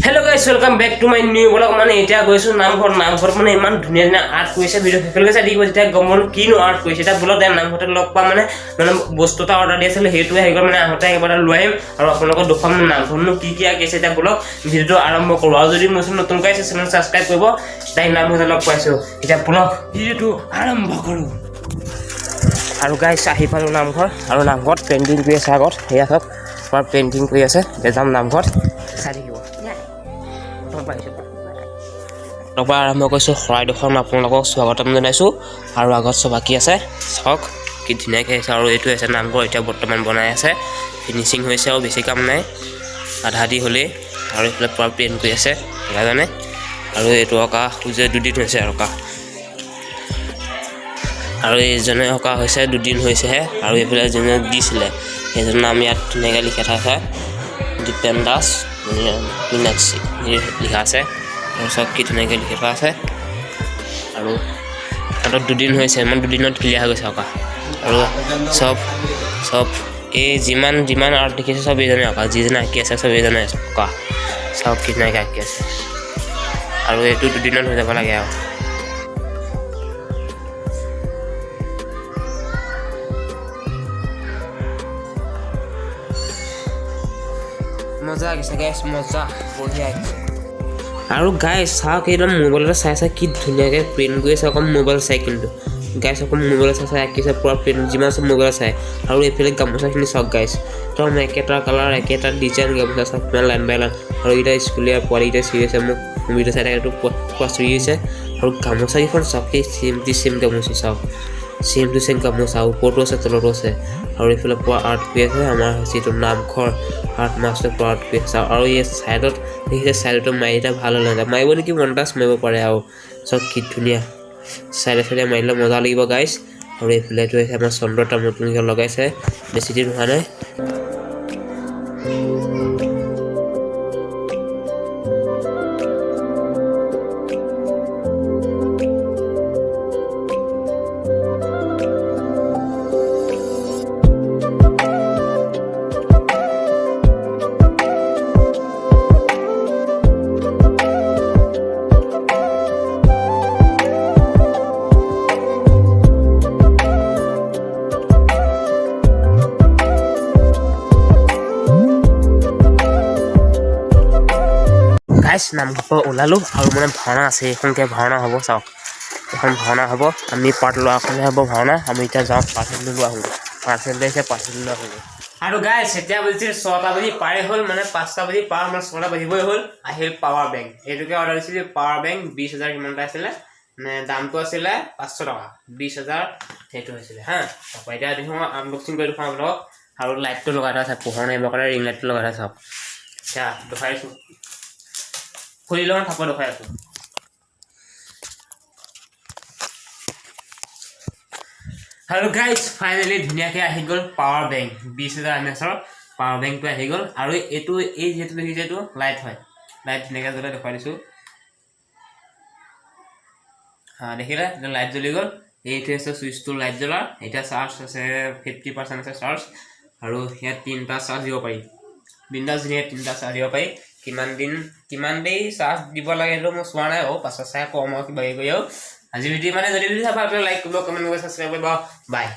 Hello guys, welcome back to my new vlog. মানে এতিয়া গৈছো নামঘৰ মানে ইমান ধুনীয়া ধুনীয়া আৰ্ট কৰিছে ভিডিও ফেফেলকে চাই দিব যেতিয়া গমন কিনো আৰ্ট কৰিছে এটা ব্লগ টাইম নামঘৰতে লগ পা মানে বস্তু এটা অৰ্ডাৰ দিছিল হেতু আহি গল মানে আহতে একবাৰ লৈ আহিম আৰু আপোনালোকক দেখুৱাম নামঘৰনো কি আকিছে এটা ব্লগ ভিডিওটো আৰম্ভ কৰো আৰু যদি মোৰ নতুন কাইছে চেনেল সাবস্ক্ৰাইব কৰিব তাই নামঘৰতে লগ পাইছো এতিয়া ব্লগ ভিডিওটো আৰম্ভ কৰো আৰু গাইস আহি পালো নামঘৰ আৰু নামঘৰত পেইন্টিং কৰি আছে আগত হেয়া সব পাৰ পেইন্টিং কৰি আছে যাম নামঘৰত চাই দিব আৰম্ভ কৰিছোঁ শৰাইডোখৰ আপোনালোকক স্বাগতম জনাইছোঁ আৰু আগত সব বাকী আছে চাওক কি ধুনীয়াকৈ আছে আৰু এইটো আছে নামঘৰ এতিয়া বৰ্তমান বনাই আছে ফিনিচিং হৈছে আৰু বেছি কাম নাই আধা দি হ'লেই আৰু এইফালে পুৰা পেইণ্ট কৰি আছে সেইকাৰণে আৰু এইটো অঁকা যে দুদিন হৈছে অঁকা আৰু এইজনে অঁকা হৈছে দুদিন হৈছেহে আৰু এইফালে যোনে দিছিলে সেইজনৰ নাম ইয়াত ধুনীয়াকৈ লিখা থাকে দীপেন দাস মীনাক্ষী লিখা আছে আৰু সব কি ধুনীয়াকৈ লিখি থোৱা আছে আৰু তাত দুদিন হৈছে মানে দুদিনত ক্লিয়াৰ হৈ গৈছে অঁকা আৰু সব এই যিমান আৰ্ট দেখিছে সব এইজনে অঁকা যিজনে আঁকি আছে সব এইজনে অঁকা সব কি ধুনীয়াকৈ আঁকি আছে আৰু এইটো দুদিনত হৈ যাব লাগে আৰু মজা লাগিছে গাইছ মজা বঢ়িয়া আৰু গাইছ চাওক একদম মোবাইলতে চাই কি ধুনীয়াকৈ প্ৰিণ্ট কৰি আছে অকল মোবাইল চাই কিন্তু গাইছ অকল মোবাইল চাই আঁকিছে পুৰা প্ৰিণ্ট যিমান চব মোবাইল চাই আৰু এইফালে গামোচাখিনি চাওক গাইছ একদম একেটা কালাৰ একেটা ডিজাইন গামোচা চাওক কিমান লাইন বাই লাইন আৰু এতিয়া স্কুলীয়া পোৱালিকেইটা চিৰি আছে মোক ভিডিঅ' চাই থাকেতো পুৰা চিৰি আছে আৰু গামোচাকেইখন চাওক সেই চেম গামোচা চাওক চেম টু চেম গামোচা ওপৰতো আছে তলতো আছে আৰু এইফালে পুৰা আৰ্ট কৰি আছে আমাৰ যিটো নামঘৰ আৰ্ট মাষ্টৰ পুৰা আৰ্ট কৰি আছে আৰু এই ছাইডত দেখিছে ছাইডতো মাৰি এটা ভাল হ'লে মাৰিব নেকি মনটাছ মাৰিব পাৰে আৰু চব কি ধুনীয়া চাইডে মাৰিলে মজা লাগিব গাইছ আৰু এইফালেতো আমাৰ চন্দ্ৰতা নতুনকৈ লগাইছে বেছি দিন হোৱা নাই গাইছ নামঘৰ ওলালো আৰু মানে ভাওনা আছে এইখনকৈ ভাওনা হ'ব চাওক এখন ভাওনা হ'ব আমি পাৰ্ট লোৱাখনে হ'ব ভাওনা আমি এতিয়া যাওঁ পাৰ্চেল লোৱা হ'ব পাৰ্চেল লৈছে পাৰ্চেল লোৱা হ'ব আৰু গাইছ এতিয়া বুজিছে 6টা বাজি পাৰে হ'ল মানে 5টা বাজি পাৰ আমাৰ 6টা বাজিবই হ'ল আহিল পাৱাৰ বেংক এইটোকে অৰ্ডাৰ দিছিলোঁ পাৱাৰ বেংক 20,000 কিমানটা আছিলে মানে দামটো আছিলে 500 টকা 20,000 সেইটো হৈছিলে হা তাৰপৰা এতিয়া দেখোন আনবক্সিং কৰি দেখুৱাম আপোনালোকক আৰু লাইটটো লগাই থোৱা আছে পোহৰ নাহিবৰ কাৰণে ৰিং লাইটটো লগাই থোৱা চাওক এতিয়া দেখাইছোঁ খুলি লওঁ থাপৰ দেখাই আছোঁ আৰু গাইছ ফাইনেলি ধুনীয়াকৈ আহি গ'ল পাৱাৰ বেংক 20,000 mAhৰ পাৱাৰ বেংকটো আহি গ'ল আৰু এইটো এই যিহেতু দেখিছে এইটো লাইট হয় লাইট ধুনীয়াকৈ জ্বলাই দেখুৱাই দিছোঁ দেখিলে লাইট জ্বলি গ'ল এইটো আছে চুইচটো লাইট জ্বলাৰ এতিয়া চাৰ্জ আছে 50% আছে চাৰ্জ আৰু ইয়াত 3টা চাৰ্জ দিব পাৰি বিন্দাছ ধুনীয়া 3টা চাৰ্জ দিব পাৰি কিমান দেৰি চাৰ্জ দিব লাগে সেইটো মই চোৱা নাই পাছত চাই কম আৰু কিবা কৰি আৰু আজি ভিডিঅ' মানে যদি চাবা আপোনালোকে লাইক কৰিব কমেণ্ট কৰিব ছাবস্ক্ৰাইব কৰিব বাই